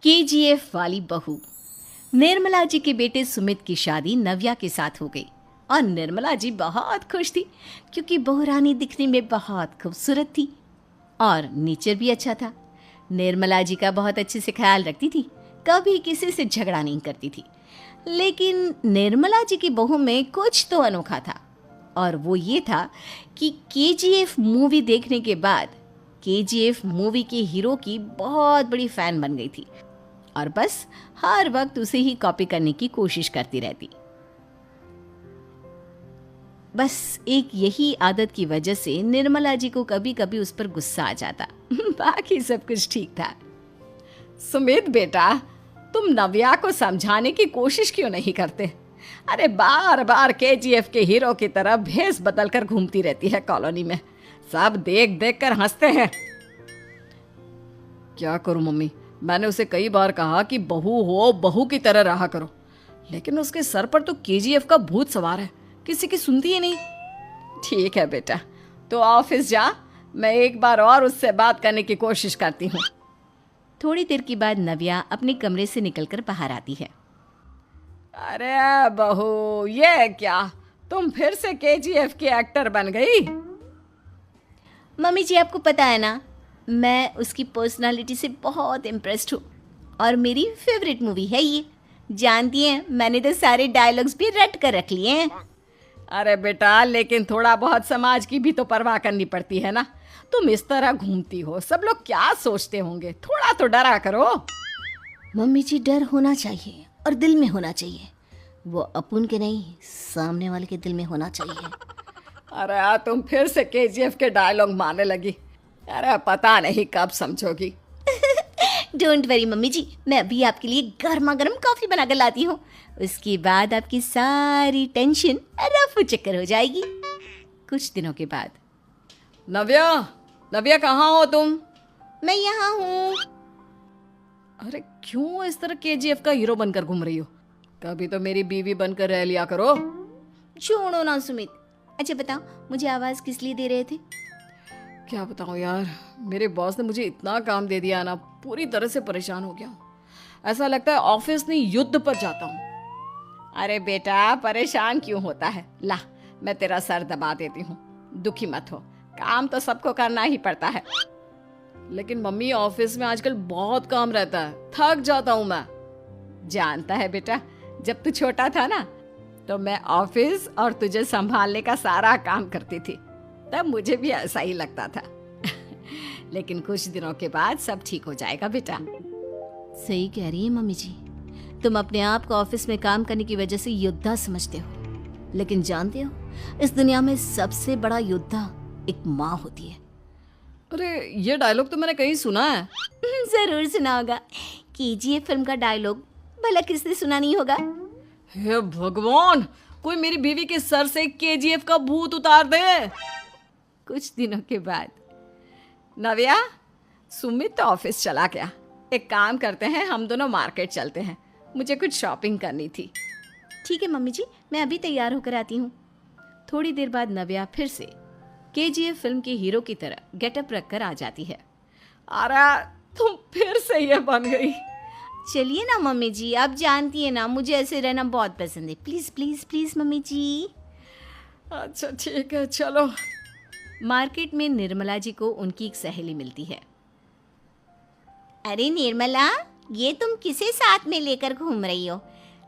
KGF वाली बहू। निर्मला जी के बेटे सुमित की शादी नव्या के साथ हो गई और निर्मला जी बहुत खुश थी क्योंकि बहू रानी दिखने में बहुत खूबसूरत थी और नेचर भी अच्छा था। निर्मला जी का बहुत अच्छे से ख्याल रखती थी, कभी किसी से झगड़ा नहीं करती थी। लेकिन निर्मला जी की बहू में कुछ तो अनोखा था और वो ये था कि केजीएफ मूवी देखने के बाद केजीएफ मूवी के हीरो की बहुत बड़ी फैन बन गई थी और बस हर वक्त उसे ही कॉपी करने की कोशिश करती रहती। बस एक यही आदत की वजह से निर्मला जी को कभी कभी उस पर गुस्सा आ जाता। बाकी सब कुछ ठीक था। सुमित बेटा, तुम नव्या को समझाने की कोशिश क्यों नहीं करते? अरे बार बार केजीएफ के हीरो की तरह भेस बदल कर घूमती रहती है कॉलोनी में। सब देख देख कर हंसते हैं। क्या करूं मम्मी, मैंने उसे कई बार कहा कि बहू हो, बहू की तरह रहा करो, लेकिन उसके सर पर तो केजीएफ का भूत सवार है, किसी की सुनती ही नहीं। ठीक है बेटा, तो ऑफिस जा, मैं एक बार और उससे बात करने की कोशिश करती हूँ। थोड़ी देर के बाद नव्या अपने कमरे से निकलकर बाहर आती है। अरे बहू, ये क्या, तुम फिर से केजीएफ की एक्टर बन गई? मम्मी जी, आपको पता है ना, मैं उसकी पर्सनालिटी से बहुत इम्प्रेस्ड हूँ और मेरी फेवरेट मूवी है ये। जानती हैं, मैंने तो सारे डायलॉग्स भी रट कर रख लिए हैं। अरे बेटा, लेकिन थोड़ा बहुत समाज की भी तो परवाह करनी पड़ती है ना। तुम इस तरह घूमती हो, सब लोग क्या सोचते होंगे, थोड़ा तो डरा करो। मम्मी जी, डर होना चाहिए और दिल में होना चाहिए। वो अपुन के नहीं, सामने वाले के दिल में होना चाहिए। अरे तुम फिर से केजीएफ के डायलॉग मारने लगी। अरे पता नहीं कब समझोगी। डोंट वरी मम्मी जी, मैं अभी आपके लिए गर्मा गर्म कॉफी बना कर लाती हूँ। उसके बाद आपकी सारी टेंशन रफू चक्कर हो जाएगी। कुछ दिनों के बाद। नव्या, नव्या कहाँ हो तुम? मैं यहाँ हूँ। अरे क्यों इस तरह केजीएफ का हीरो बनकर घूम रही हो? कभी तो मेरी बीवी बनकर रह लिया करो। छोड़ो ना सुमित। अच्छा बताओ, मुझे आवाज किस लिए दे रहे थे? क्या बताऊं यार, मेरे बॉस ने मुझे इतना काम दे दिया ना, पूरी तरह से परेशान हो गया हूँ। ऐसा लगता है ऑफिस नहीं युद्ध पर जाता हूँ। अरे बेटा, परेशान क्यों होता है? ला, मैं तेरा सर दबा देती हूँ, दुखी मत हो, काम तो सबको करना ही पड़ता है। लेकिन मम्मी, ऑफिस में आजकल बहुत काम रहता है, थक जाता हूँ मैं। जानता है बेटा, जब तू छोटा था ना, तो मैं ऑफिस और तुझे संभालने का सारा काम करती थी, तब मुझे भी ऐसा ही लगता था। लेकिन कुछ दिनों के बाद सब ठीक हो जाएगा बेटा। सही कह रही है मम्मी जी, तुम अपने आप को ऑफिस में काम करने की वजह से योद्धा समझते हो, लेकिन जानते हो, इस दुनिया में सबसे बड़ा योद्धा एक माँ होती है। अरे ये डायलॉग तो मैंने कहीं सुना है। जरूर सुना होगा, केजीएफ फिल्म का डायलॉग, भला किसने सुना नहीं होगा। हे भगवान, कोई मेरी बीवी के सर से केजीएफ का भूत उतार दे। कुछ दिनों के बाद। नव्या, सुमित तो ऑफिस चला गया, एक काम करते हैं, हम दोनों मार्केट चलते हैं, मुझे कुछ शॉपिंग करनी थी। ठीक है मम्मी जी, मैं अभी तैयार होकर आती हूँ। थोड़ी देर बाद नव्या फिर से केजीएफ फिल्म के हीरो की तरह गेटअप रखकर आ जाती है। अरे तुम फिर से ये बन गई। चलिए ना मम्मी जी, आप जानती है ना, मुझे ऐसे रहना बहुत पसंद है। प्लीज प्लीज प्लीज मम्मी जी। अच्छा ठीक है, चलो। मार्केट में निर्मला जी को उनकी एक सहेली मिलती है। अरे निर्मला, ये तुम किसे साथ में लेकर घूम रही हो?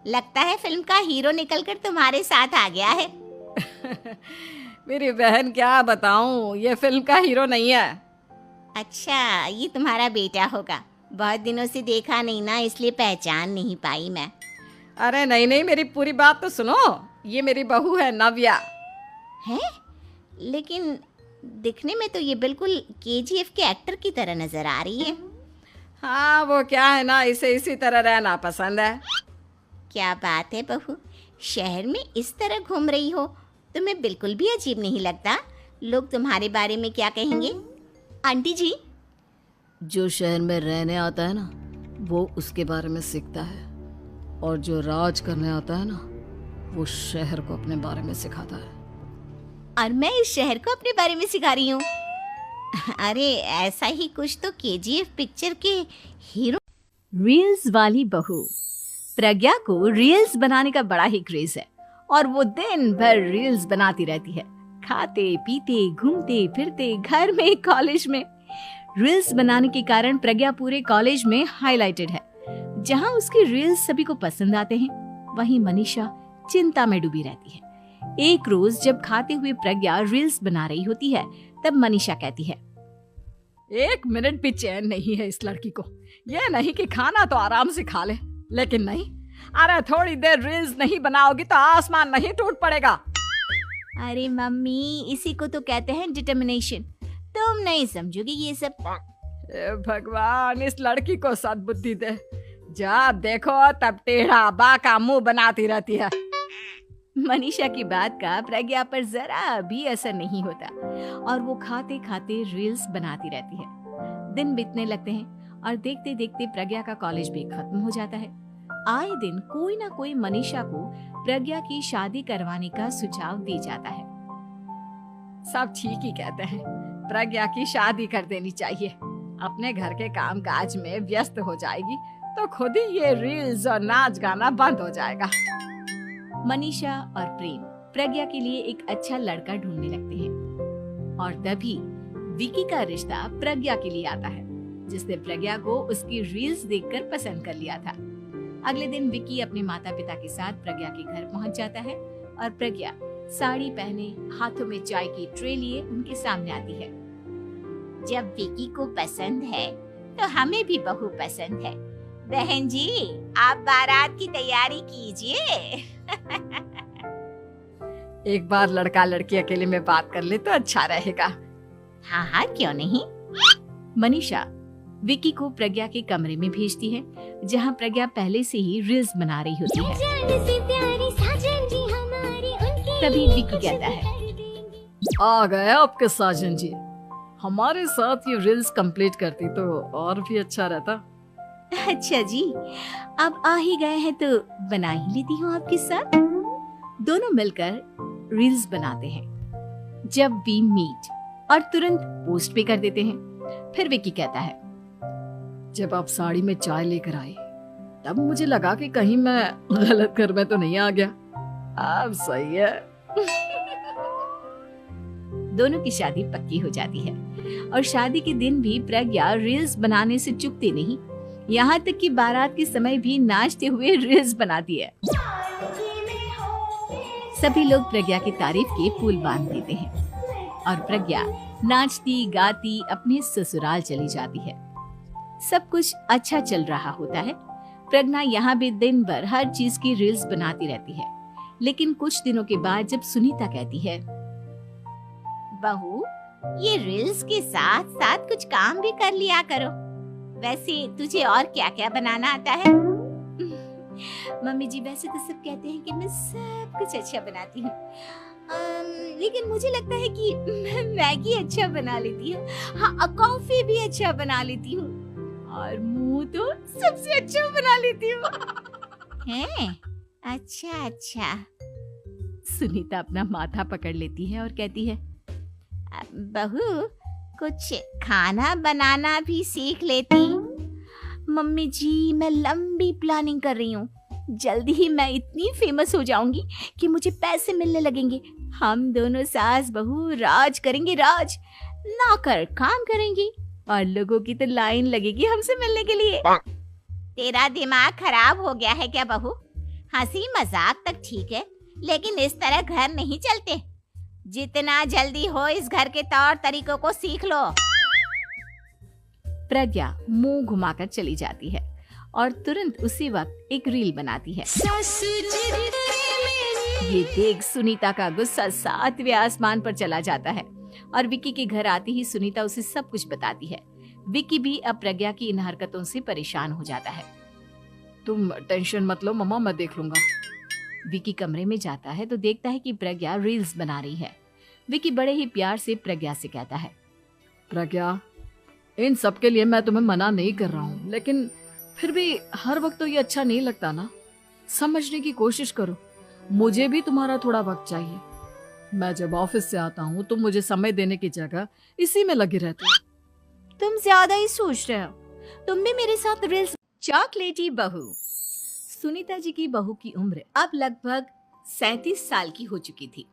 लगता है फिल्म का हीरो निकलकर तुम्हारे साथ आ गया है। मेरी बहन, क्या बताऊं, ये फिल्म का हीरो नहीं है। अच्छा, ये तुम्हारा बेटा होगा। बहुत दिनों से देखा नहीं ना, इसलिए पहचान नहीं पाई मैं। अरे नहीं नहीं, मेरी पूरी बात तो सुनो। ये मेरी बहू है नव्या। है? लेकिन दिखने में तो ये बिल्कुल केजीएफ के एक्टर की तरह नजर आ रही है। हाँ, वो क्या है ना, इसे इसी तरह रहना पसंद है। क्या बात है बहू, शहर में इस तरह घूम रही हो, तुम्हें बिल्कुल भी अजीब नहीं लगता? लोग तुम्हारे बारे में क्या कहेंगे? आंटी जी, जो शहर में रहने आता है ना, वो उसके बारे में सीखता है, और जो राज करने आता है ना, वो शहर को अपने बारे में सिखाता है। और मैं इस शहर को अपने बारे में सिखा रही हूँ। अरे ऐसा ही कुछ तो केजीएफ पिक्चर के हीरो। रील्स वाली बहू। प्रज्ञा को रील्स बनाने का बड़ा ही क्रेज है और वो दिन भर रील्स बनाती रहती है, खाते पीते घूमते फिरते, घर में कॉलेज में। रील्स बनाने के कारण प्रज्ञा पूरे कॉलेज में हाईलाइटेड है। जहां उसकी रील्स सभी को पसंद आते हैं, वहीं मनीषा चिंता में डूबी रहती है। एक रोज जब खाते हुए प्रज्ञा रील्स बना रही होती है, तब मनीषा कहती है, 1 मिनट भी चैन नहीं है इस लड़की को। ये नहीं कि खाना तो आराम से खा ले, लेकिन नहीं, अरे थोड़ी देर रील्स नहीं बनाओगी तो आसमान नहीं टूट पड़ेगा। अरे मम्मी, इसी को तो कहते हैं डिटर्मिनेशन। तुम नहीं समझोगी ये सब। हे भगवान, इस लड़की को सद्बुद्धि दे। जब देखो तब टेढ़ा बाका मुंह बनाती रहती है। मनीषा की बात का प्रज्ञा पर जरा भी असर नहीं होता और वो खाते खाते रील्स बनाती रहती है। दिन बीतने लगते हैं और देखते देखते प्रज्ञा का कॉलेज भी खत्म हो जाता है। आए दिन कोई ना कोई मनीषा को प्रज्ञा की शादी करवाने का सुझाव दे जाता है। सब ठीक ही कहते हैं, प्रज्ञा की शादी कर देनी चाहिए। अपने घर के काम काज में व्यस्त हो जाएगी तो खुद ही ये रील्स और नाच गाना बंद हो जाएगा। मनीषा और प्रेम प्रज्ञा के लिए एक अच्छा लड़का ढूंढने लगते हैं और तभी विकी का रिश्ता प्रज्ञा के लिए आता है, जिसने प्रज्ञा को उसकी रील्स देखकर पसंद कर लिया था। अगले दिन विकी अपने माता पिता के साथ प्रज्ञा के घर पहुंच जाता है और प्रज्ञा साड़ी पहने, हाथों में चाय की ट्रे लिए उनके सामने आती है। जब विकी को पसंद है तो हमें भी बहू पसंद है। बहन जी, आप बारात की तैयारी कीजिए। एक बार लड़का लड़की अकेले में बात कर ले तो अच्छा रहेगा। हाँ हाँ, क्यों नहीं। मनीषा विकी को प्रज्ञा के कमरे में भेजती है, जहां प्रज्ञा पहले से ही रील्स बना रही होती है। तभी विकी कहता है, आ गए आपके साजन जी। हमारे साथ ये रील्स कंप्लीट करती तो और भी अच्छा रहता। अच्छा जी, अब आ ही गए हैं तो बना ही लेती हूँ आपके साथ। दोनों मिलकर रील्स बनाते हैं। जब वी मीट और तुरंत पोस्ट भी कर देते हैं। फिर विकी कहता है, जब आप साड़ी में चाय लेकर आए तब मुझे लगा कि कहीं मैं गलत घर में तो नहीं आ गया। अब सही है। दोनों की शादी पक्की हो जाती है और शादी के दिन भी प्रज्ञा रील्स बनाने से चूकती नहीं। यहाँ तक कि बारात के समय भी नाचते हुए रील्स बनाती है। सभी लोग प्रज्ञा की तारीफ के पुल बांध देते हैं और प्रज्ञा नाचती गाती अपने ससुराल चली जाती है। सब कुछ अच्छा चल रहा होता है। प्रज्ञा यहाँ भी दिन भर हर चीज की रील्स बनाती रहती है। लेकिन कुछ दिनों के बाद जब सुनीता कहती है, बहू, ये रील्स के साथ साथ कुछ काम भी कर लिया करो। वैसे तुझे और क्या क्या बनाना आता है? मम्मी जी, वैसे तो सब कहते हैं कि मैं सब कुछ अच्छा बनाती हूँ, लेकिन मुझे लगता है कि मैं मैगी अच्छा बना लेती हूँ। हाँ, कॉफी भी अच्छा बना लेती हूँ और मुंह तो सबसे अच्छा बना लेती हूँ। हैं? अच्छा अच्छा। सुनीता अपना माथा पकड़ लेती है और कहती है, बहू, कुछ खाना बनाना भी सीख लेती। मम्मी जी, मैं लंबी प्लानिंग कर रही हूँ। जल्दी ही मैं इतनी फेमस हो जाऊंगी कि मुझे पैसे मिलने लगेंगे। हम दोनों सास बहू राज करेंगे, राज। नौकर काम करेंगे और लोगों की तो लाइन लगेगी हमसे मिलने के लिए। तेरा दिमाग खराब हो गया है क्या बहू? हंसी मजाक तक ठीक है, लेकिन इस तरह घर नहीं चलते। जितना जल्दी हो इस घर के तौर तरीकों को सीख लो। प्रज्ञा मुंह घुमाकर चली जाती है और तुरंत उसी वक्त एक रील बनाती है। ये देख सुनीता का गुस्सा 7वें आसमान पर चला जाता है और विकी के घर आते ही सुनीता उसे सब कुछ बताती है। विकी भी अब प्रज्ञा की इन हरकतों से परेशान हो जाता है। तुम टेंशन मत लो मम्मा, मैं देख लूंगा। विकी कमरे में जाता है तो देखता है कि प्रज्ञा रील्स बना रही है। विकी बड़े ही प्यार से प्रज्ञा से कहता है, प्रज्ञा, इन सब के लिए मैं तुम्हें मना नहीं कर रहा हूँ, लेकिन फिर भी हर वक्त तो ये अच्छा नहीं लगता ना। समझने की कोशिश करो, मुझे भी तुम्हारा थोड़ा वक्त चाहिए। मैं जब ऑफिस से आता हूँ तो मुझे समय देने की जगह इसी में लगी रहती है। तुम ज्यादा ही सोच रहे हो। तुम भी मेरे साथ रील्स चॉकलेटी बहू। सुनीता जी की बहू की उम्र अब लगभग 37 साल की हो चुकी थी,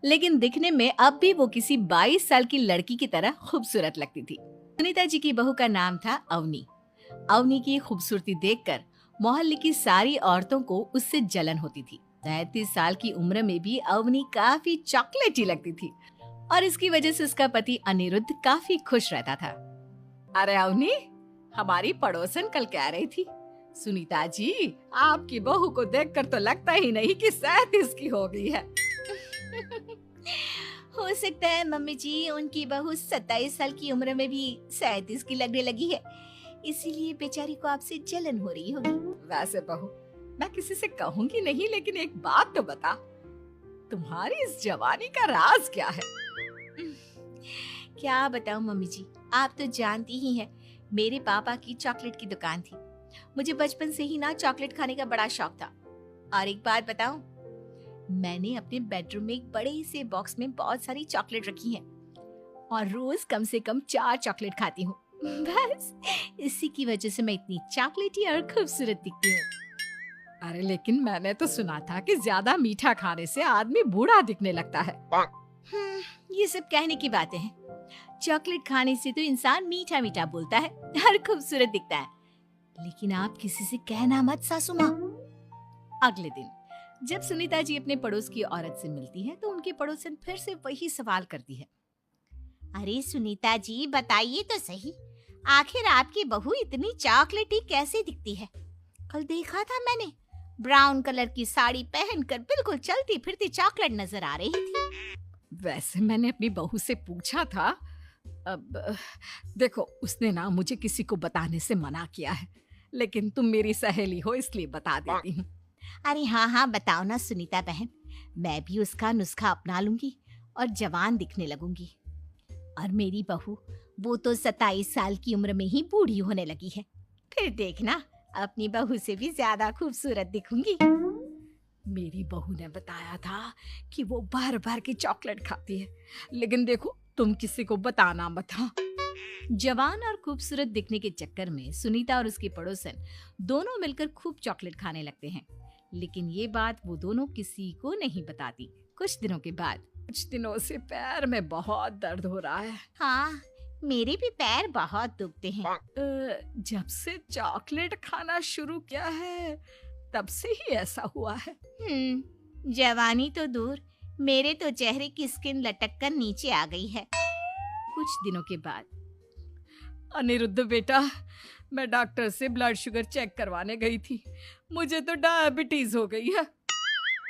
लेकिन दिखने में अब भी वो किसी 22 साल की लड़की की तरह खूबसूरत लगती थी। सुनीता जी की बहू का नाम था अवनी। अवनी की खूबसूरती देखकर मोहल्ले की सारी औरतों को उससे जलन होती थी। 33 साल की उम्र में भी अवनी काफी चॉकलेटी लगती थी और इसकी वजह से उसका पति अनिरुद्ध काफी खुश रहता था। अरे अवनी, हमारी पड़ोसन कल कह रही थी, सुनीता जी आपकी बहू को देखकर तो लगता ही नहीं कि 37 की हो गई है। हो सकता है मम्मी जी उनकी बहू 27 साल की उम्र में भी 37 की लगने लगी है, इसीलिए बेचारी को आपसे जलन हो रही होगी। वैसे बहू, मैं किसी से कहूंगी नहीं, लेकिन एक बात तो बता, तुम्हारी इस जवानी का राज क्या है? क्या बताऊं मम्मी जी, आप तो जानती ही हैं, मेरे पापा की चॉकलेट की दुकान थी। मुझे बचपन से ही ना चॉकलेट खाने का बड़ा शौक था। और एक बात बताऊं, मैंने अपने बेडरूम में एक बड़े से बॉक्स में बहुत सारी चॉकलेट रखी हैं और रोज कम से कम 4 चॉकलेट खाती हूँ। बस इसी की वजह से मैं इतनी चॉकलेटी और खूबसूरत दिखती हूँ। अरे लेकिन मैंने तो सुना था कि ज्यादा मीठा खाने से आदमी बूढ़ा दिखने लगता है। ये सब कहने की बातें हैं। चॉकलेट खाने से तो इंसान मीठा मीठा बोलता है और खूबसूरत दिखता है। लेकिन आप किसी से कहना मत सासू माँ। अगले दिन जब सुनीता जी अपने पड़ोस की औरत से मिलती है तो उनकी पड़ोसन फिर से वही सवाल करती है। अरे सुनीता जी बताइए तो सही, आखिर आपकी बहू इतनी चॉकलेटी कैसे दिखती है? कल देखा था मैंने, ब्राउन कलर की साड़ी पहनकर बिल्कुल चलती फिरती चॉकलेट नजर आ रही थी। वैसे मैंने अपनी बहू से पूछा था। अब देखो, उसने ना मुझे किसी को बताने से मना किया है, लेकिन तुम मेरी सहेली हो इसलिए बता देती हूँ। अरे हाँ हाँ बताओ ना सुनीता बहन, मैं भी उसका नुस्खा अपना लूंगी और जवान दिखने लगूंगी। और मेरी बहू वो तो 27 साल की उम्र में ही बूढ़ी होने लगी है, फिर देखना अपनी बहू से भी ज्यादा खूबसूरत दिखूंगी। मेरी बहू ने बताया था कि वो बार बार की चॉकलेट खाती है, लेकिन देखो तुम किसी को बताना मत। हाँ। जवान और खूबसूरत दिखने के चक्कर में सुनीता और उसकी पड़ोसन दोनों मिलकर खूब चॉकलेट खाने लगते हैं, लेकिन ये बात वो दोनों किसी को नहीं बताती। कुछ दिनों के बाद, कुछ दिनों से पैर में बहुत दर्द हो रहा है। हाँ, मेरे भी पैर बहुत दुखते हैं। जब से चॉकलेट खाना शुरू किया है तब से ही ऐसा हुआ है। जवानी तो दूर, मेरे तो चेहरे की स्किन लटक कर नीचे आ गई है। कुछ दिनों के बाद, अनिरुद्ध बेटा, मैं डॉक्टर से ब्लड शुगर चेक करवाने गई थी, मुझे तो डायबिटीज हो गई है।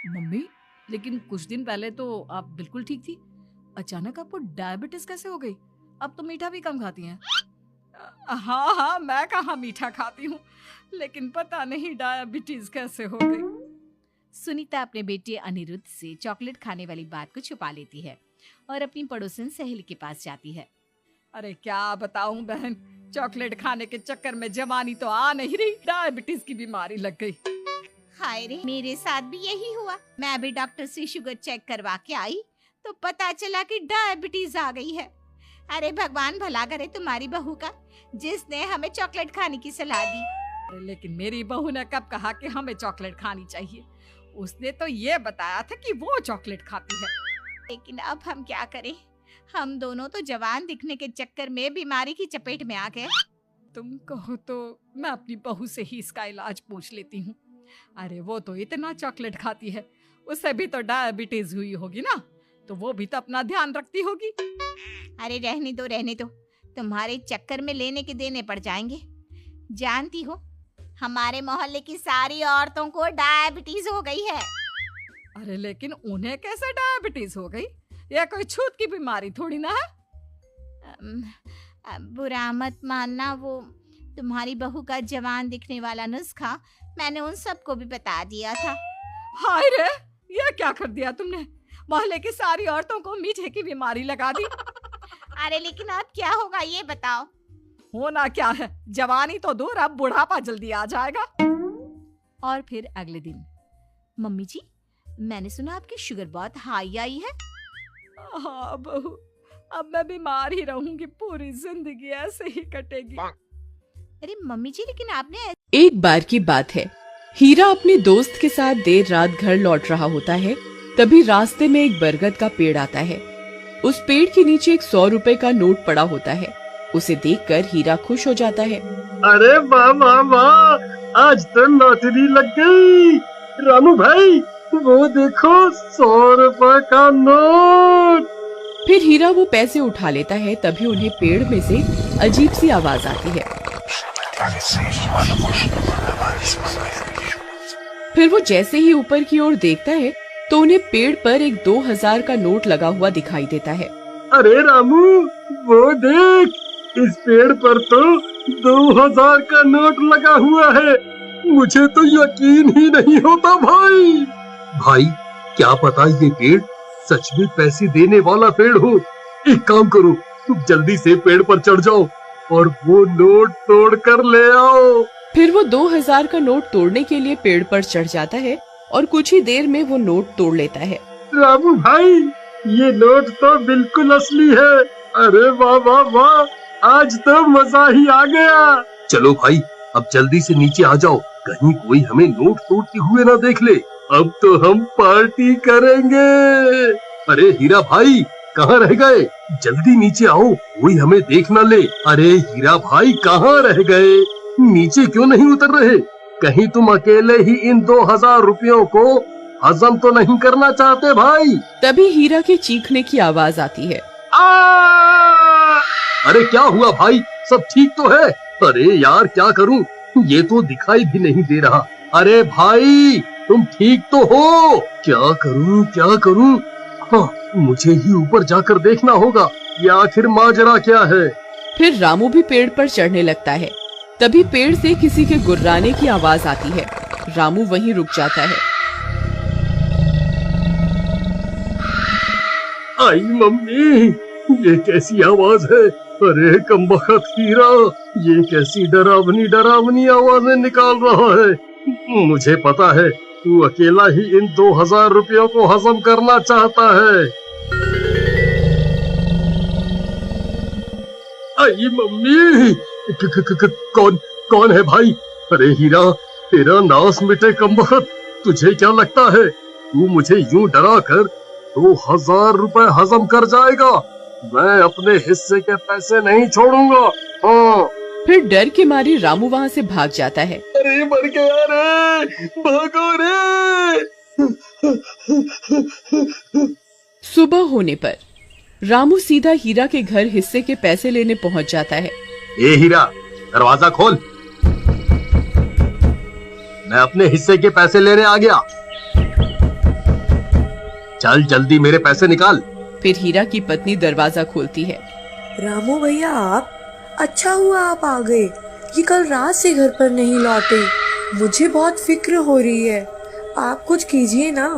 मम्मी, लेकिन कुछ दिन पहले तो आप बिल्कुल ठीक थी, अचानक आपको डायबिटीज कैसे हो गई? अब तो मीठा भी कम खाती हैं। हाँ हाँ, मैं कहाँ मीठा खाती हूँ, लेकिन पता नहीं डायबिटीज कैसे हो गई। सुनीता अपने बेटे अनिरुद्ध से चॉकलेट खाने वाली बात को छुपा लेती है और अपनी पड़ोसन सहेली के पास जाती है। अरे क्या बताऊं बहन, चॉकलेट खाने के चक्कर में जवानी तो आ नहीं रही, डायबिटीज की बीमारी लग गई। हाय रे, मेरे साथ भी यही हुआ। मैं भी डॉक्टर से शुगर चेक करवा के आई तो पता चला कि डायबिटीज आ गई है। अरे भगवान भला करे तुम्हारी बहू का, जिसने हमें चॉकलेट खाने की सलाह दी। लेकिन मेरी बहू ने कब कहा कि हमें चॉकलेट खानी चाहिए? उसने तो ये बताया था कि वो चॉकलेट खाती है। लेकिन अब हम क्या करें, हम दोनों तो जवान दिखने के चक्कर में बीमारी की चपेट में आ गए। तुम कहो तो मैं अपनी बहू से ही इसका इलाज पूछ लेती हूँ। अरे वो तो इतना चॉकलेट खाती है, उसे भी तो डायबिटीज हुई होगी ना, तो वो भी तो अपना ध्यान रखती होगी। अरे रहने दो, तुम्हारे चक्कर में लेने के देने पड़ जाएंगे। जानती हो, हमारे मोहल्ले की सारी औरतों को डायबिटीज हो गई है। अरे लेकिन उन्हें कैसे डायबिटीज हो गई? यह कोई छूत की बीमारी थोड़ी ना है। बुरा मत मानना, वो तुम्हारी बहू का जवान दिखने वाला नुस्खा मैंने उन सबको भी बता दिया था। हाय रे, ये क्या कर दिया तुमने? मोहल्ले की सारी औरतों को मीठे की बीमारी लगा दी। अरे लेकिन अब क्या होगा ये बताओ। होना क्या है, जवानी तो दूर, अब बुढ़ापा जल्दी आ जाएगा। और फिर अगले दिन, मम्मी जी, मैंने सुना आपकी शुगर बहुत हाई आई है। हाँ बहू, अब मैं बीमार ही रहूंगी, पूरी जिंदगी ऐसे ही कटेगी। अरे मम्मी जी, लेकिन आपने एक बार की बात है, हीरा अपने दोस्त के साथ देर रात घर लौट रहा होता है। तभी रास्ते में एक बरगद का पेड़ आता है। उस पेड़ के नीचे एक 100 रुपए का नोट पड़ा होता है। उसे देखकर हीरा खुश हो जाता है। अरे वाह वाह वाह, आज तो लॉटरी लग गई। रामू भाई, वो देखो 100 रुपए का नोट। फिर हीरा वो पैसे उठा लेता है। तभी उन्हें पेड़ में से अजीब सी आवाज आती है। फिर वो जैसे ही ऊपर की ओर देखता है तो उन्हें पेड़ पर एक 2000 का नोट लगा हुआ दिखाई देता है। अरे रामू, वो देख, इस पेड़ पर तो 2000 का नोट लगा हुआ है। मुझे तो यकीन ही नहीं होता भाई। भाई, क्या पता ये पेड़ सच में पैसे देने वाला पेड़ हो। एक काम करो, तुम जल्दी से पेड़ पर चढ़ जाओ और वो नोट तोड़ कर ले आओ। फिर वो 2000 का नोट तोड़ने के लिए पेड़ पर चढ़ जाता है और कुछ ही देर में वो नोट तोड़ लेता है। रामू भाई, ये नोट तो बिल्कुल असली है। अरे वाह वाह वाह, आज तो मजा ही आ गया। चलो भाई, अब जल्दी से नीचे आ जाओ, कहीं कोई हमें नोट तोड़ते हुए ना देख ले। अब तो हम पार्टी करेंगे। अरे हीरा भाई, कहाँ रह गए? जल्दी नीचे आओ, कोई हमें देख ना ले। अरे हीरा भाई, कहाँ रह गए? नीचे क्यों नहीं उतर रहे? कहीं तुम अकेले ही इन 2000 रुपयों को हजम तो नहीं करना चाहते भाई? तभी हीरा के चीखने की आवाज आती है। अरे क्या हुआ भाई, सब ठीक तो है? अरे यार, क्या करूं, ये तो दिखाई भी नहीं दे रहा। अरे भाई, तुम ठीक तो हो? क्या करूं क्या करूं? हाँ, मुझे ही ऊपर जाकर देखना होगा, ये आखिर माजरा क्या है। फिर रामू भी पेड़ पर चढ़ने लगता है। तभी पेड़ से किसी के गुर्राने की आवाज आती है। रामू वहीं रुक जाता है। आई मम्मी, ये कैसी आवाज है? अरे कमबख्त हीरा, ये कैसी डरावनी डरावनी आवाजें निकाल रहा है। मुझे पता है, तू अकेला ही इन 2000 रुपयों को हजम करना चाहता है। आई मम्मी, कौन कौन है भाई? अरे हीरा, तेरा नाश मिटे कमबख्त। तुझे क्या लगता है तू मुझे यूं डरा कर 2000 रुपए हजम कर जाएगा? मैं अपने हिस्से के पैसे नहीं छोड़ूंगा। हाँ। फिर डर के मारे रामू वहाँ से भाग जाता है। अरे मर गया रे, भागो रे। सुबह होने पर रामू सीधा हीरा के घर हिस्से के पैसे लेने पहुँच जाता है। ए हीरा, दरवाजा खोल, मैं अपने हिस्से के पैसे लेने आ गया। चल जल्दी मेरे पैसे निकाल। फिर हीरा की पत्नी दरवाजा खोलती है। रामू भैया, आप, अच्छा हुआ आप आ गए। ये कल रात से घर पर नहीं लौटे, मुझे बहुत फिक्र हो रही है। आप कुछ कीजिए ना।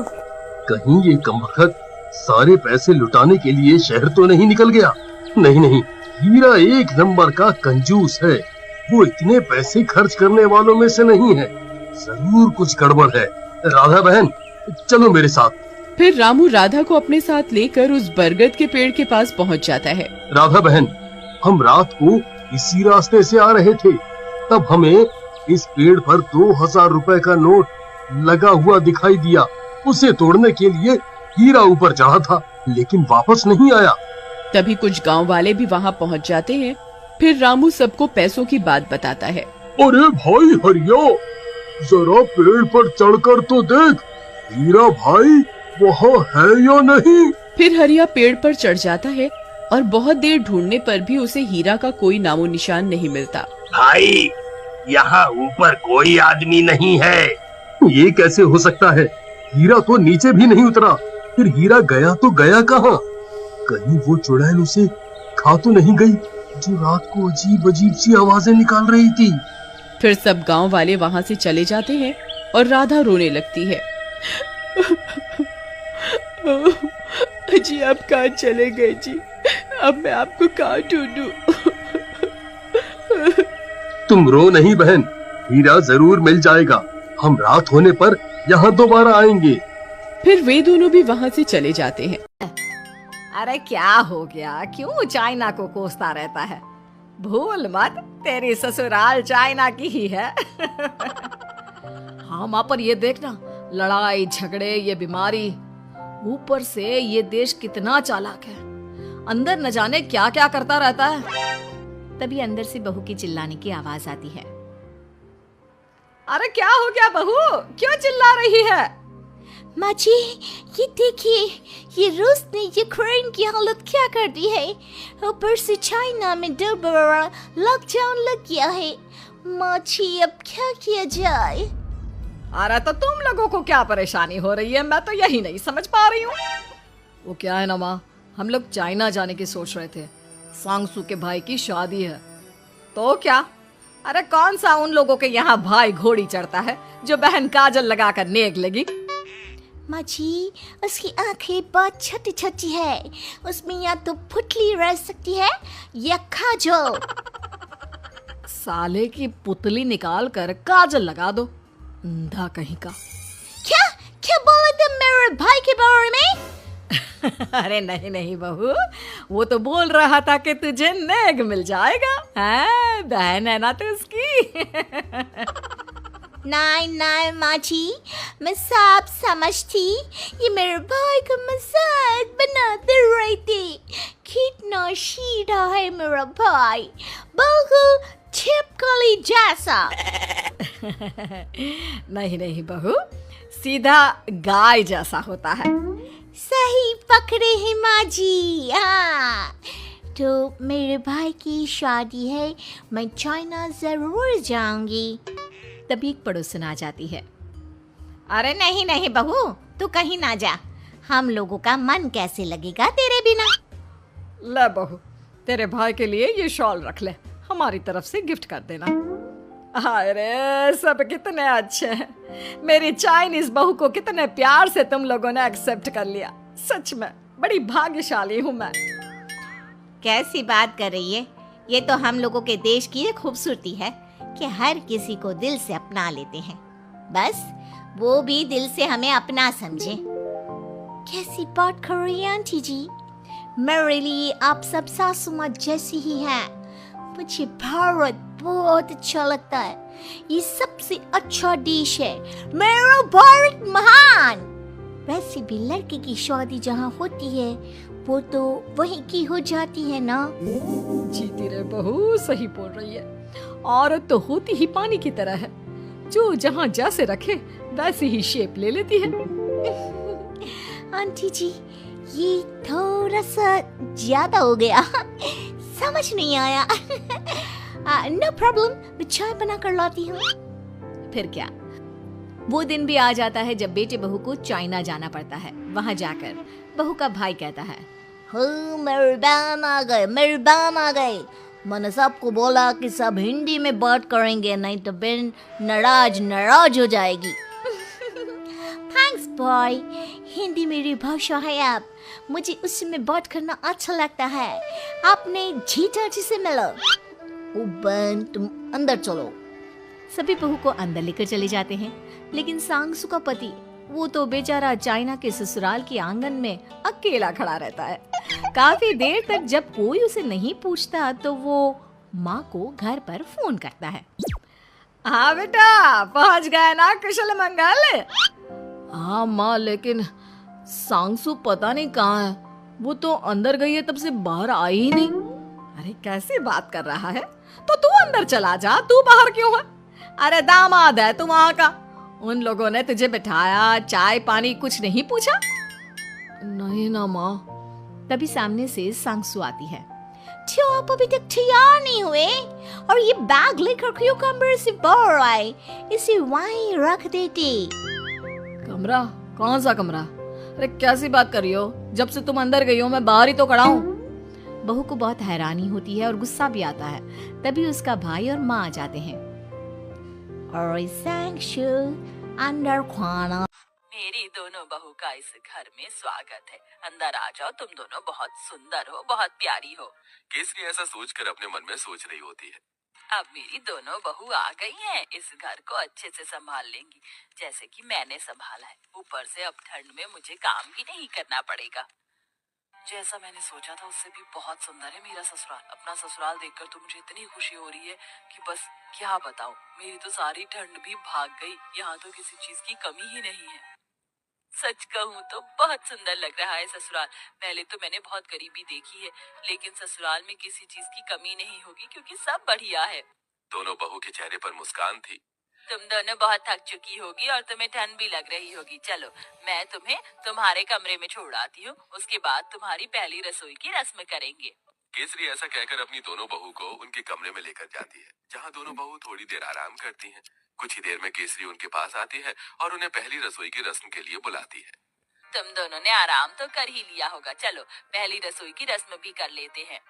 कहीं ये कमबख्त सारे पैसे लुटाने के लिए शहर तो नहीं निकल गया? नहीं नहीं, हीरा एक नंबर का कंजूस है। वो इतने पैसे खर्च करने वालों में से नहीं है। जरूर कुछ गड़बड़ है। राधा बहन, चलो मेरे साथ। फिर रामू राधा को अपने साथ लेकर उस बरगद के पेड़ के पास पहुंच जाता है। राधा बहन, हम रात को इसी रास्ते से आ रहे थे, तब हमें इस पेड़ पर 2000 रुपए का नोट लगा हुआ दिखाई दिया। उसे तोड़ने के लिए हीरा ऊपर चढ़ा था, लेकिन वापस नहीं आया। तभी कुछ गांव वाले भी वहां पहुंच जाते हैं। फिर रामू सबको पैसों की बात बताता है। अरे भाई हरिया, जरा पेड़ पर चढ़कर तो देख, हीरा भाई वहाँ है या नहीं? फिर हरिया पेड़ पर चढ़ जाता है और बहुत देर ढूंढने पर भी उसे हीरा का कोई नामो निशान नहीं मिलता। भाई, यहाँ ऊपर कोई आदमी नहीं है। ये कैसे हो सकता है? हीरा तो नीचे भी नहीं उतरा। फिर हीरा गया तो गया कहाँ? कहीं वो चुड़ैल उसे खा तो नहीं गई, जो रात को अजीब अजीब सी आवाजें निकाल रही थी। फिर सब गांव वाले वहां से चले जाते हैं और राधा रोने लगती है। जी, आप कहाँ चले गए जी? अब मैं आपको कहाँ ढूंढूं? तुम रो नहीं बहन, हीरा जरूर मिल जाएगा। हम रात होने पर यहाँ दोबारा आएंगे। फिर वे दोनों भी वहाँ से चले जाते हैं। अरे क्या हो गया, क्यों चाइना को कोसता रहता है? भूल मत, तेरी ससुराल चाइना की ही है। हाँ माँ, पर ये देखना, लड़ाई झगड़े, ये बीमारी, ऊपर से ये देश कितना चालाक है, अंदर न जाने क्या क्या करता रहता है। तभी अंदर से बहू की चिल्लाने की आवाज आती है। अरे क्या हो गया बहू, क्यों चिल्ला रही है? माँ जी, ये देखिए, ये रूस ने यूक्रेन की हालत क्या कर दी है। ऊपर से चाइना में दोबारा लॉकडाउन लग गया है। माँ जी, अब क्या किया जाए? अरे तो तुम लोगों को क्या परेशानी हो रही है, मैं तो यही नहीं समझ पा रही हूँ। वो क्या है ना माँ, हम लोग चाइना जाने की सोच रहे थे, सांगसू के भाई की शादी है। तो क्या? अरे कौन सा उन लोगों के यहाँ भाई घोड़ी चढ़ता है जो बहन काजल लगाकर नेक लगी। माँ जी, उसकी आंखें बहुत छोटी छोटी है, उसमें या तो पुतली रह सकती है या काजल। साले की पुतली निकाल कर काजल लगा दो, अंधा कहीं का। क्या क्या बोले तुम मेरे भाई के बारे में? अरे नहीं नहीं बहू, वो तो बोल रहा था कि तुझे नेक मिल जाएगा, है बहन है ना तू उसकी। नहीं नहीं माँ जी, मैं सब समझती, ये मेरे भाई का मजाक बनाते रहते। कितना सीधा है मेरा भाई, बिल्कुल छिपकली जैसा। नहीं नहीं बहू, सीधा गाय जैसा होता है। सही पकड़े हैं माँ जी। हाँ, तो मेरे भाई की शादी है, मैं चाइना जरूर जाऊंगी। तभी एक पड़ोसन आ जाती है। अरे नहीं नहीं बहू, तू कहीं ना जा, हम लोगों का मन कैसे लगेगा तेरे बिना। ले बहू, तेरे भाई के लिए ये शॉल रख ले, हमारी तरफ से गिफ्ट कर देना। अरे सब कितने अच्छे हैं, मेरी चाइनीज बहू को कितने प्यार से तुम लोगों ने एक्सेप्ट कर लिया। सच में बड़ी भाग्यशाली हूँ मैं। कैसी बात कर रही है, ये तो हम लोगों के देश की एक खूबसूरती है कि हर किसी को दिल से अपना लेते हैं, बस वो भी दिल से हमें अपना समझे। कैसी बात कर रही है आंटी जी, मेरे लिए आप सब सासू माँ जैसी ही हैं। मुझे भारत बहुत अच्छा लगता है, ये सबसे अच्छा देश है, मेरा भारत महान। वैसे भी लड़के की शादी जहाँ होती है वो तो वहीं की हो जाती है ना। जीती रे बहू, सही बोल रही है। औरत तो होती ही पानी की तरह है, जो जहाँ जैसे रखे वैसी ही शेप ले लेती है। आंटी जी, ये थोड़ा सा ज्यादा हो गया, समझ नहीं आया। नो प्रॉब्लम, मैं चाय बना कर लाती हूँ। फिर क्या, वो दिन भी आ जाता है जब बेटे बहू को चाइना जाना पड़ता है। वहां जाकर बहू का भाई कहता है, मेरे बहन आ गए, मेरे बहन आ गए। मैंने सबको बोला कि सब हिंदी में बात करेंगे, नहीं तो बहन नाराज हो जाएगी। थैंक्स बॉय, हिंदी मेरी भाषा है। आप मुझे उसमें बात करना अच्छा लगता है। आपने जीजा जी से मिलो। ओ बहन, तुम अंदर चलो। सभी बहू को अंदर लेकर चले जाते हैं, लेकिन सांगसू का पति, वो तो बेचारा चाइना के ससुराल के आंगन में अकेला खड़ा रहता है। काफी देर तक जब कोई उसे नहीं पूछता तो वो माँ को घर पर फोन करता है। हाँ बेटा, पहुंच गए ना कुशल मंगल? हाँ माँ, लेकिन सांगसू पता नहीं कहाँ है, वो तो अंदर गई है तब से बाहर आई ही नहीं। अरे कैसी बात कर रहा है, तो तू अंदर चला जा, तू बाहर क्यों है? अरे दामाद है तू वहाँ का, उन लोगों ने तुझे बिठाया, चाय पानी कुछ नहीं पूछा? नहीं ना माँ। तभी सामने से सांगसू आती है। क्यों आप अभी तक तैयार नहीं हुए? और ये बैग लेकर क्यों कमरे से बाहर आए? इसे वहीं रख देते। कमरा? कौन सा कमरा? अरे कैसी बात कर रही हो, जब से तुम अंदर गई हो मैं बाहर ही तो खड़ा हूँ। बहू को बहुत हैरानी होती है और गुस्सा भी आता है। तभी उसका भाई और माँ आ जाते हैं। और सांगसू, अंदर खाना। मेरी दोनों बहू का इस घर में स्वागत है। अंदर आ जाओ, तुम दोनों बहुत सुंदर हो, बहुत प्यारी हो। केसरी ऐसा सोचकर अपने मन में सोच रही होती है। अब मेरी दोनों बहू आ गई हैं, इस घर को अच्छे से संभाल लेंगी, जैसे कि मैंने संभाला है। ऊपर से अब ठंड में मुझे काम भी नहीं करना पड़ेगा। जैसा मैंने सोचा था उससे भी बहुत सुंदर है मेरा ससुराल। अपना ससुराल देखकर तो मुझे इतनी खुशी हो रही है कि बस क्या बताऊं। मेरी तो सारी ठंड भी भाग गई। यहाँ तो किसी चीज की कमी ही नहीं है। सच कहूँ तो बहुत सुंदर लग रहा है ससुराल। पहले तो मैंने बहुत गरीबी देखी है, लेकिन ससुराल में किसी चीज की कमी नहीं होगी क्योंकि सब बढ़िया है। दोनों बहू के चेहरे पर मुस्कान थी। तुम दोनों बहुत थक चुकी होगी और तुम्हें ठंड भी लग रही होगी। चलो मैं तुम्हें तुम्हारे कमरे में छोड़ आती हूँ, उसके बाद तुम्हारी पहली रसोई की रस्म करेंगे। केसरी ऐसा कहकर अपनी दोनों बहू को उनके कमरे में लेकर जाती है, जहाँ दोनों बहू थोड़ी देर आराम करती हैं। कुछ ही देर में केसरी उनके पास आती है और उन्हें पहली रसोई की रस्म के लिए बुलाती है। तुम दोनों ने आराम तो कर ही लिया होगा, चलो पहली रसोई की रस्म भी कर लेते हैं।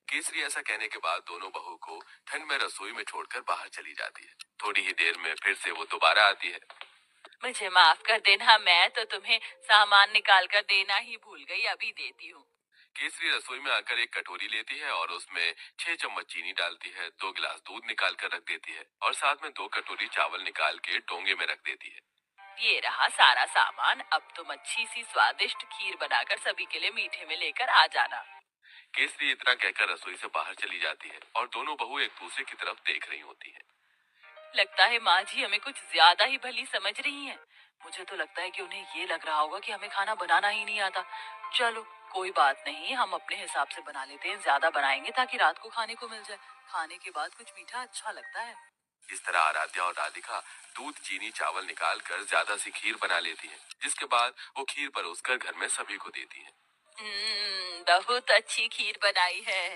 केसरी ऐसा कहने के बाद दोनों बहू को ठंड में रसोई में छोड़कर बाहर चली जाती है। थोड़ी ही देर में फिर से वो दोबारा आती है। मुझे माफ कर देना, मैं तो तुम्हें सामान निकाल कर देना ही भूल गई, अभी देती हूँ। केसरी रसोई में आकर एक कटोरी लेती है और उसमें 6 चम्मच चीनी डालती है, 2 गिलास दूध निकाल कर रख देती है और साथ में 2 कटोरी चावल निकाल के डोंगे में रख देती है। ये रहा सारा सामान। अब तुम अच्छी सी स्वादिष्ट खीर बनाकर सभी के लिए मीठे में लेकर आ जाना। केसरी इतना कहकर रसोई से बाहर चली जाती है और दोनों बहू एक दूसरे की तरफ देख रही होती है। लगता है माँ जी हमें कुछ ज्यादा ही भली समझ रही हैं। मुझे तो लगता है कि उन्हें ये लग रहा होगा कि हमें खाना बनाना ही नहीं आता। चलो कोई बात नहीं, हम अपने हिसाब से बना लेते हैं। ज्यादा बनाएंगे ताकि रात को खाने को मिल जाए। खाने के बाद कुछ मीठा अच्छा लगता है। इस तरह आराध्या और राधिका दूध चीनी चावल निकाल कर ज्यादा सी खीर बना लेती है, जिसके बाद वो खीर परोसकर घर में सभी को देती है। बहुत अच्छी खीर बनाई है।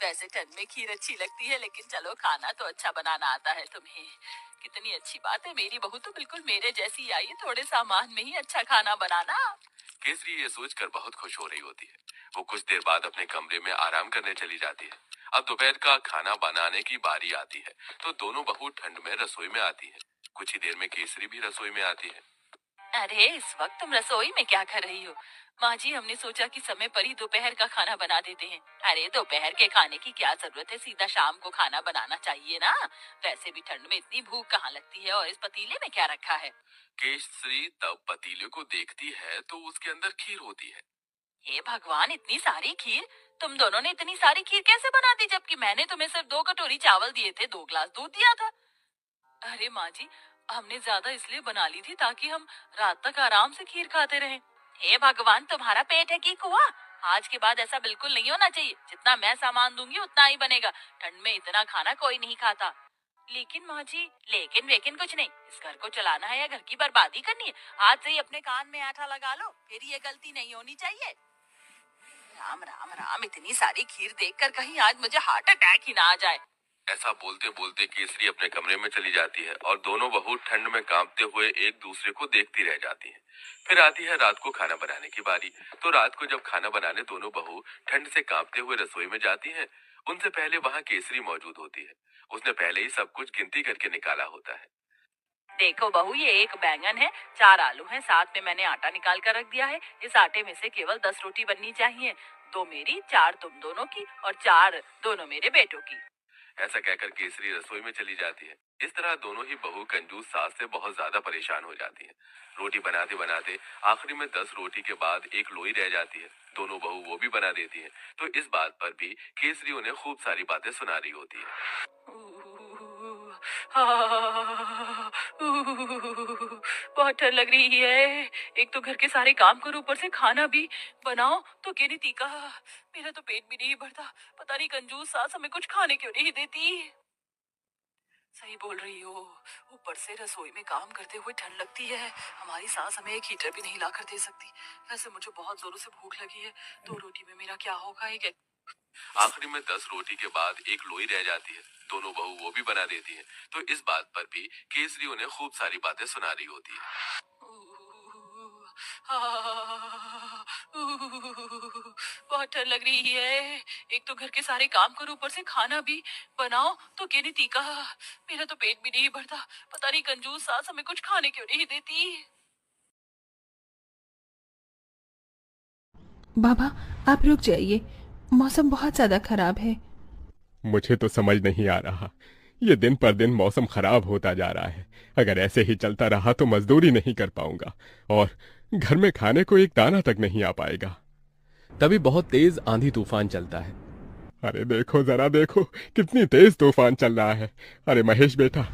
वैसे ठंड में खीर अच्छी लगती है, लेकिन चलो खाना तो अच्छा बनाना आता है तुम्हें। कितनी अच्छी बात है, मेरी बहू तो बिल्कुल मेरे जैसी आई है, थोड़े सामान में ही अच्छा खाना बनाना। केसरी ये सोचकर बहुत खुश हो रही होती है। वो कुछ देर बाद अपने कमरे में आराम करने चली जाती है। अब दोपहर का खाना बनाने की बारी आती है, तो दोनों बहू ठंड में रसोई में आती है। कुछ ही देर में केसरी भी रसोई में आती है। अरे इस वक्त तुम रसोई में क्या कर रही हो? माँ जी हमने सोचा कि समय पर ही दोपहर का खाना बना देते हैं। अरे दोपहर के खाने की क्या जरूरत है, सीधा शाम को खाना बनाना चाहिए ना। वैसे भी ठंड में इतनी भूख कहाँ लगती है। और इस पतीले में क्या रखा है? केसरी तब पतीले को देखती है तो उसके अंदर खीर होती है। हे भगवान, इतनी सारी खीर! तुम दोनों ने इतनी सारी खीर कैसे बना दी, जबकि मैंने तुम्हें सिर्फ 2 कटोरी चावल दिए थे, 2 गिलास दूध दिया था। अरे माँ जी, हमने ज्यादा इसलिए बना ली थी ताकि हम रात तक आराम से खीर खाते रहें। हे भगवान, तुम्हारा पेट है कि कुआं? आज के बाद ऐसा बिल्कुल नहीं होना चाहिए। जितना मैं सामान दूंगी उतना ही बनेगा। ठंड में इतना खाना कोई नहीं खाता। लेकिन माँ जी, लेकिन वेकिन कुछ नहीं। इस घर को चलाना है या घर की बर्बादी करनी है? आज से ही अपने कान में आटा लगा लो, फिर ये गलती नहीं होनी चाहिए। राम राम राम, इतनी सारी खीर देखकर कहीं आज मुझे हार्ट अटैक ही ना आ जाए। ऐसा बोलते बोलते केसरी अपने कमरे में चली जाती है और दोनों बहू ठंड में कांपते हुए एक दूसरे को देखती रह जाती हैं। फिर आती है रात को खाना बनाने की बारी। तो रात को जब खाना बनाने दोनों बहू ठंड से कांपते हुए रसोई में जाती हैं, उनसे पहले वहाँ केसरी मौजूद होती है। उसने पहले ही सब कुछ गिनती करके निकाला होता है। देखो बहू, ये 1 बैंगन है, 4 आलू हैं, साथ में मैंने आटा निकाल कर रख दिया है। इस आटे में से केवल 10 रोटी बननी चाहिए। 2 मेरी, 4 तुम दोनों की और 4 दोनों मेरे बेटों की। ऐसा कहकर केसरी रसोई में चली जाती है। इस तरह दोनों ही बहू कंजूस सास से बहुत ज्यादा परेशान हो जाती हैं। रोटी बनाते बनाते आखिरी में 10 रोटी के बाद एक लोई रह जाती है। दोनों बहू वो भी बना देती हैं। तो इस बात पर भी केसरी उन्हें खूब सारी बातें सुना रही होती है। बहुत ठंड लग रही है। एक तो घर के सारे काम करो, ऊपर से खाना भी बनाओ तो केरी तीखा। मेरा तो पेट भी नहीं भरता। पता नहीं कंजूस सास हमें कुछ खाने क्यों नहीं देती। सही बोल रही हो, ऊपर से रसोई में काम करते हुए ठंड लगती है। हमारी सास हमें एक हीटर भी नहीं ला कर दे सकती। वैसे मुझे बहुत जोरों से भूख लगी है। 2 रोटी में मेरा क्या होगा? एक आखिरी में 10 रोटी के बाद एक लोई रह जाती है। दोनों बहू वो भी बना देती हैं। तो इस बात पर भी केसरी उन्हें खूब सारी बातें सुना रही होती है। बहुत ठंड लग रही है। एक तो घर के सारे काम करो, ऊपर से खाना भी बनाओ तो केरी तीखा। मेरा तो पेट भी नहीं भरता। पता नहीं कंजूस सास हमें कुछ खाने क्यों नहीं देती। बाबा, आप रुक जाइए, मौसम बहुत ज्यादा खराब है। मुझे तो समझ नहीं आ रहा, ये दिन पर दिन मौसम खराब होता जा रहा है। अगर ऐसे ही चलता रहा तो मजदूरी नहीं कर पाऊंगा और घर में खाने को एक दाना तक नहीं आ पाएगा। तभी बहुत तेज आंधी तूफान चलता है। अरे देखो जरा देखो, कितनी तेज तूफान चल रहा है। अरे महेश बेटा,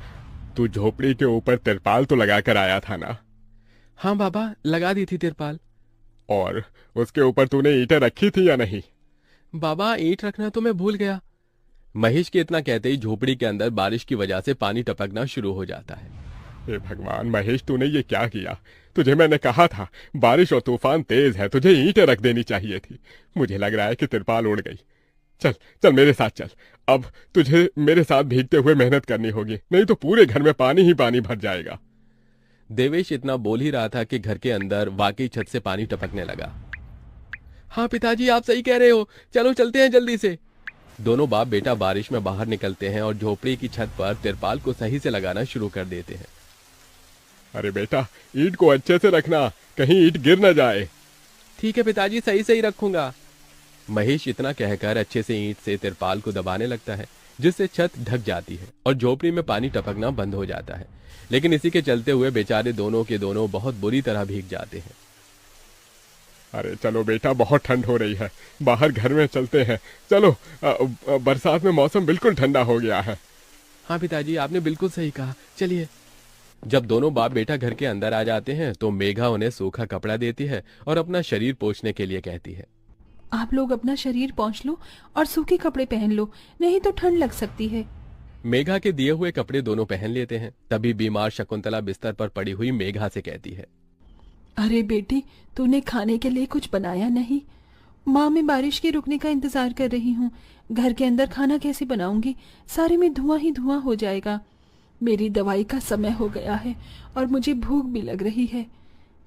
तू झोपड़ी के ऊपर तिरपाल तो लगा कर आया था ना? हाँ बाबा, लगा दी थी तिरपाल। और उसके ऊपर तूने ईंटें रखी थी या नहीं? बाबा, ईंट रखना तो मैं भूल गया। महेश के इतना कहते ही झोपड़ी के अंदर बारिश की वजह से पानी टपकना शुरू हो जाता है। हे भगवान महेश, तूने ये क्या किया? तुझे मैंने कहा था बारिश और तूफान तेज है, तुझे ईंटें रख देनी चाहिए थी। मुझे लग रहा है कि तिरपाल उड़ गई। चल चल मेरे साथ चल, अब तुझे मेरे साथ भीगते हुए मेहनत करनी होगी, नहीं तो पूरे घर में पानी ही पानी भर जाएगा। देवेश इतना बोल ही रहा था कि घर के अंदर वाकई छत से पानी टपकने लगा। हाँ पिताजी, आप सही कह रहे हो, चलो चलते हैं जल्दी से। दोनों बाप बेटा बारिश में बाहर निकलते हैं और झोपड़ी की छत पर तिरपाल को सही से लगाना शुरू कर देते हैं। अरे बेटा, ईंट को अच्छे से रखना, कहीं ईंट गिर न जाए। ठीक है पिताजी, सही सही रखूंगा। महेश इतना कहकर अच्छे से ईंट से तिरपाल को दबाने लगता है, जिससे छत ढक जाती है और झोपड़ी में पानी टपकना बंद हो जाता है। लेकिन इसी के चलते हुए बेचारे दोनों के दोनों बहुत बुरी तरह भीग जाते हैं। अरे चलो बेटा, बहुत ठंड हो रही है, बाहर घर में चलते हैं। चलो, बरसात में मौसम बिल्कुल ठंडा हो गया है। हाँ पिताजी, आपने बिल्कुल सही कहा, चलिए। जब दोनों बाप बेटा घर के अंदर आ जाते हैं तो मेघा उन्हें सूखा कपड़ा देती है और अपना शरीर पोंछने के लिए कहती है। आप लोग अपना शरीर पोंछ लो और सूखे कपड़े पहन लो, नहीं तो ठंड लग सकती है। मेघा के दिए हुए कपड़े दोनों पहन लेते हैं। तभी बीमार शकुंतला बिस्तर पर पड़ी हुई मेघा से कहती है, अरे बेटी, तूने खाने के लिए कुछ बनाया नहीं? माँ, मैं बारिश के रुकने का इंतजार कर रही हूँ। घर के अंदर खाना कैसे बनाऊंगी? सारे में धुआं ही धुआं हो जाएगा। मेरी दवाई का समय हो गया है और मुझे भूख भी लग रही है।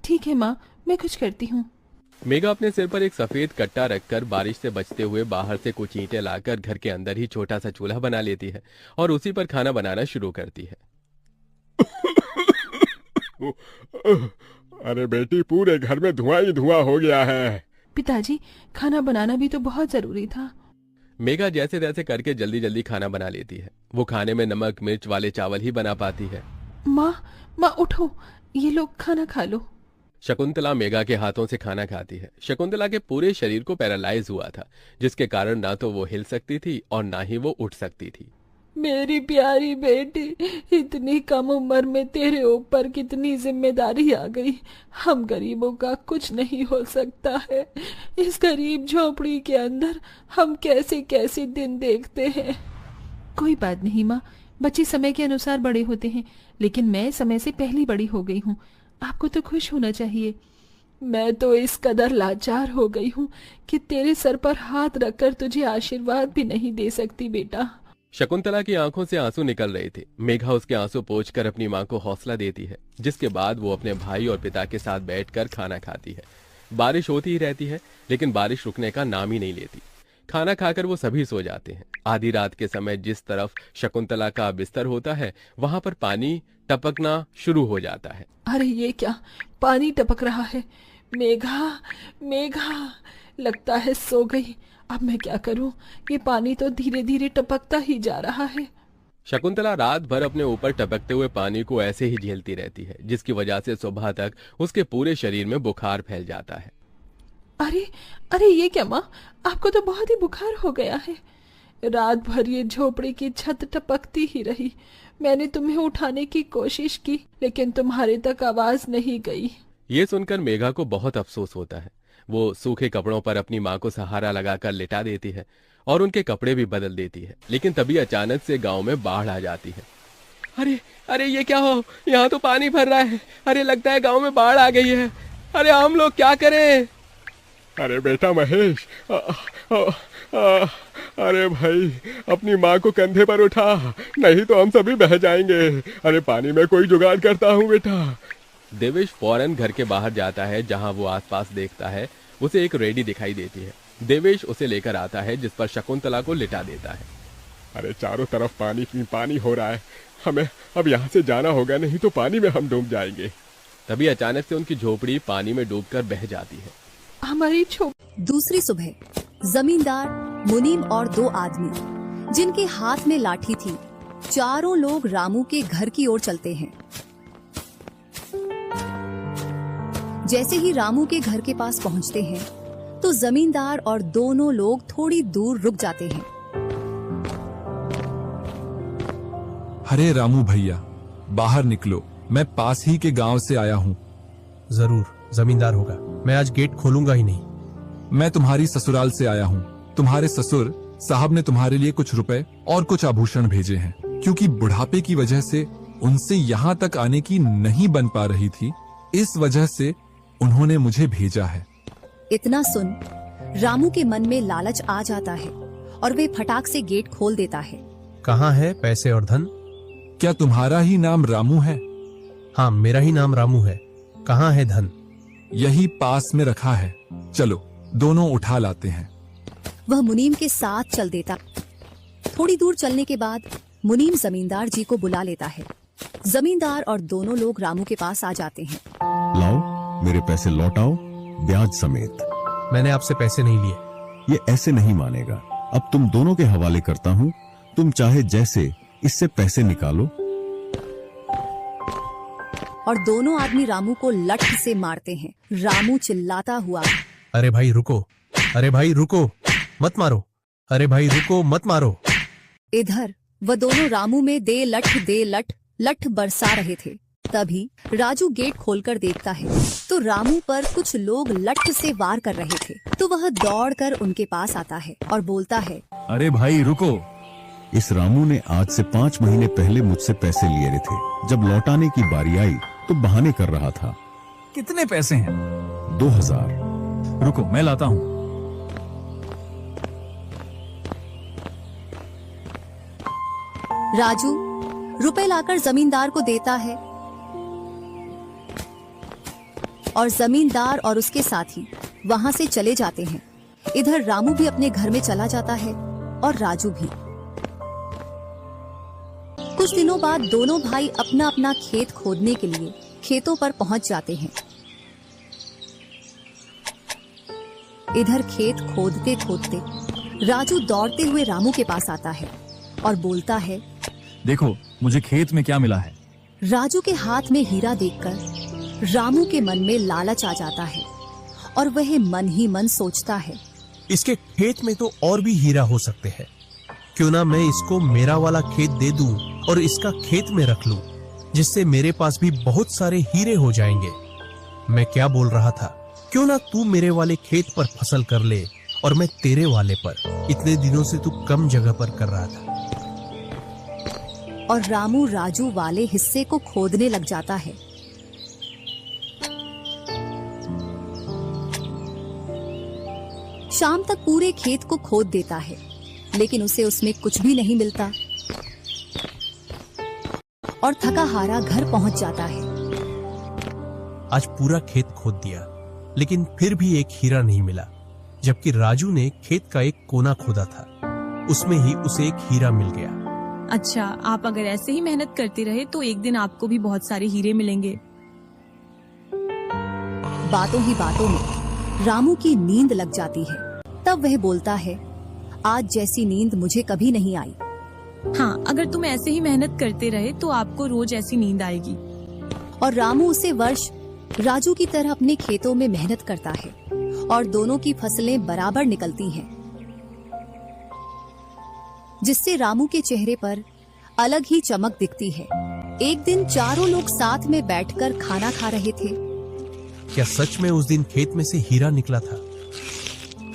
ठीक है माँ, मैं कुछ करती हूँ। मेघा अपने सिर पर एक सफेद कट्टा रखकर बारिश से बचते हुए बाहर से कुछ ईंटें लाकर घर के अंदर ही छोटा सा चूल्हा बना लेती है और उसी पर खाना बनाना शुरू करती है। अरे बेटी, पूरे घर में धुआं ही धुआं हो गया है। पिताजी, खाना बनाना भी तो बहुत जरूरी था। मेघा जैसे तैसे करके जल्दी जल्दी खाना बना लेती है। वो खाने में नमक मिर्च वाले चावल ही बना पाती है। माँ उठो, ये लोग खाना खा लो। शकुंतला मेघा के हाथों से खाना खाती है। शकुंतला के पूरे शरीर को पैरालाइज हुआ था, जिसके कारण ना तो वो हिल सकती थी और ना ही वो उठ सकती थी। मेरी प्यारी बेटी, इतनी कम उम्र में तेरे ऊपर कितनी जिम्मेदारी आ गई। हम गरीबों का कुछ नहीं हो सकता है। इस गरीब झोपड़ी के अंदर हम कैसे कैसे दिन देखते हैं। कोई बात नहीं माँ, बच्चे समय के अनुसार बड़े होते हैं, लेकिन मैं समय से पहले बड़ी हो गई हूँ। आपको तो खुश होना चाहिए। मैं तो इस कदर लाचार हो गई हूँ कि तेरे सर पर हाथ रखकर तुझे आशीर्वाद भी नहीं दे सकती बेटा। शकुंतला की आंखों से आंसू निकल रहे थे। मेघा उसके आंसू पोंछकर अपनी माँ को हौसला देती है, जिसके बाद वो अपने भाई और पिता के साथ बैठकर खाना खाती है। बारिश होती ही रहती है, लेकिन बारिश रुकने का नाम ही नहीं लेती। खाना खाकर वो सभी सो जाते हैं। आधी रात के समय जिस तरफ शकुंतला का बिस्तर होता है, वहां पर पानी टपकना शुरू हो जाता है। अरे ये क्या, पानी टपक रहा है। मेघा, लगता है सो गई। अब मैं क्या करूं? ये पानी तो धीरे धीरे टपकता ही जा रहा है। शकुंतला रात भर अपने ऊपर टपकते हुए पानी को ऐसे ही झेलती रहती है, जिसकी वजह से सुबह तक उसके पूरे शरीर में बुखार फैल जाता है। अरे ये क्या माँ, आपको तो बहुत ही बुखार हो गया है। रात भर ये झोपड़ी की छत टपकती ही रही। मैंने तुम्हें उठाने की कोशिश की, लेकिन तुम्हारे तक आवाज नहीं गई। ये सुनकर मेघा को बहुत अफसोस होता है। वो सूखे कपड़ों पर अपनी माँ को सहारा लगाकर लिटा देती है और उनके कपड़े भी बदल देती है। लेकिन तभी अचानक से गांव में बाढ़ आ जाती है। अरे ये क्या हो, यहाँ तो पानी भर रहा है। अरे लगता है गांव में बाढ़ आ गई है। अरे हम लोग क्या करें? अरे बेटा महेश, अरे भाई, अपनी माँ को कंधे पर उठा, नहीं तो हम सभी बह जाएंगे। अरे पानी में कोई जुगाड़ करता हूँ बेटा। देवेश फौरन घर के बाहर जाता है। जहाँ वो आसपास देखता है, उसे एक रेडी दिखाई देती है। देवेश उसे लेकर आता है, जिस पर शकुंतला को लिटा देता है। अरे चारों तरफ पानी पानी हो रहा है, हमें अब यहाँ से जाना होगा, नहीं तो पानी में हम डूब जाएंगे। तभी अचानक से उनकी झोपड़ी पानी में डूबकर बह जाती है। हमारी दूसरी सुबह जमींदार, मुनीम और 2 आदमी, जिनके हाथ में लाठी थी, चारों लोग रामू के घर की ओर चलते हैं। जैसे ही रामू के घर के पास पहुंचते हैं, तो जमींदार और दोनों लोग थोड़ी दूर रुक जाते हैं। अरे रामू भैया, बाहर निकलो, मैं पास ही के गांव से आया हूँ। जरूर जमींदार होगा, मैं आज गेट खोलूंगा ही नहीं। मैं तुम्हारी ससुराल से आया हूँ। तुम्हारे ससुर साहब ने तुम्हारे लिए कुछ रुपए और कुछ आभूषण भेजे हैं, क्योंकि बुढ़ापे की वजह से उनसे यहाँ तक आने की नहीं बन पा रही थी, इस वजह से उन्होंने मुझे भेजा है। इतना सुन रामू के मन में लालच आ जाता है और वे फटाक से गेट खोल देता है। कहाँ है पैसे और धन? क्या तुम्हारा ही नाम रामू है? हाँ, मेरा ही नाम रामू है। कहाँ है धन? यही पास में रखा है, चलो दोनों उठा लाते हैं। वह मुनीम के साथ चल देता। थोड़ी दूर चलने के बाद मुनीम जमींदार जी को बुला लेता है। जमींदार और दोनों लोग रामू के पास आ जाते हैं। लाओ मेरे पैसे लौटाओ, ब्याज समेत। मैंने आपसे पैसे नहीं लिए। ये ऐसे नहीं मानेगा। अब तुम दोनों के हवाले करता हूँ, तुम चाहे जैसे इससे पैसे निकालो। और दोनों आदमी रामू को लठ से मारते हैं। रामू चिल्लाता हुआ, अरे भाई रुको, अरे भाई रुको, मत मारो, अरे भाई रुको, मत मारो। इधर वह दोनों रामू में दे लठ बरसा रहे थे। तभी राजू गेट खोलकर देखता है तो रामू पर कुछ लोग लठ से वार कर रहे थे। तो वह दौड़कर उनके पास आता है और बोलता है, अरे भाई रुको, इस रामू ने आज से 5 महीने पहले मुझसे पैसे लिए थे। जब लौटाने की बारी आई तो बहाने कर रहा था। कितने पैसे हैं? 2000। रुको मैं लाता हूँ। राजू रुपए लाकर जमींदार को देता है और जमींदार और उसके साथी वहां से चले जाते हैं। इधर रामू भी अपने घर में चला जाता है और राजू भी। कुछ दिनों बाद दोनों भाई अपना अपना खेत खोदने के लिए खेतों पर पहुंच जाते हैं। इधर खेत खोदते खोदते राजू दौड़ते हुए रामू के पास आता है और बोलता है, देखो मुझे खेत में क्या मिला है। राजू के हाथ में हीरा देखकर रामू के मन में लालच आ जाता है और वह मन ही मन सोचता है, इसके खेत में तो और भी हीरा हो सकते हैं। क्यों ना मैं इसको मेरा वाला खेत दे दूं और इसका खेत में रख लूं, जिससे मेरे पास भी बहुत सारे हीरे हो जाएंगे। मैं क्या बोल रहा था, क्यों ना तू मेरे वाले खेत पर फसल कर ले और मैं तेरे वाले पर। इतने दिनों से तू कम जगह पर कर रहा था। और रामू राजू वाले हिस्से को खोदने लग जाता है। शाम तक पूरे खेत को खोद देता है, लेकिन उसे उसमें कुछ भी नहीं मिलता और थका हारा घर पहुंच जाता है। आज पूरा खेत खोद दिया, लेकिन फिर भी एक हीरा नहीं मिला, जबकि राजू ने खेत का एक कोना खोदा था, उसमें ही उसे एक हीरा मिल गया। अच्छा, आप अगर ऐसे ही मेहनत करते रहे तो एक दिन आपको भी बहुत सारे हीरे मिलेंगे। बातों ही बातों में रामू की नींद लग जाती है। तब वह बोलता है, आज जैसी नींद मुझे कभी नहीं आई। हाँ, अगर तुम ऐसे ही मेहनत करते रहे तो आपको रोज ऐसी नींद आएगी। और रामू उसे वर्ष राजू की तरह अपने खेतों में मेहनत करता है और दोनों की फसलें बराबर निकलती हैं, जिससे रामू के चेहरे पर अलग ही चमक दिखती है। एक दिन चारों लोग साथ में बैठकर खाना खा रहे थे। क्या सच में उस दिन खेत में से हीरा निकला था?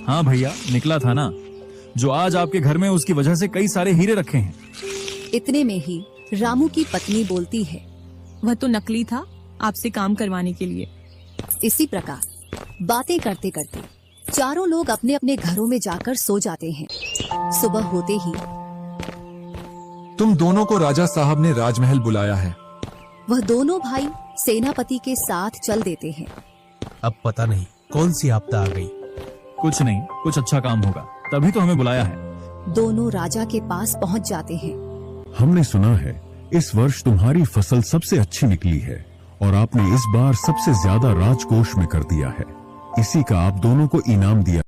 हाँ भैया, निकला था ना। जो आज आपके घर में, उसकी वजह से कई सारे हीरे रखे हैं। इतने में ही रामू की पत्नी बोलती है, वह तो नकली था, आपसे काम करवाने के लिए। इसी प्रकार बातें करते करते चारों लोग अपने अपने घरों में जाकर सो जाते हैं। सुबह होते ही तुम दोनों को राजा साहब ने राजमहल बुलाया है। वह दोनों भाई सेनापति के साथ चल देते हैं। अब पता नहीं कौन सी आपदा आ गई। कुछ नहीं, कुछ अच्छा काम होगा, तभी तो हमें बुलाया है। दोनों राजा के पास पहुंच जाते हैं। हमने सुना है इस वर्ष तुम्हारी फसल सबसे अच्छी निकली है और आपने इस बार सबसे ज्यादा राजकोष में कर दिया है। इसी का आप दोनों को इनाम दिया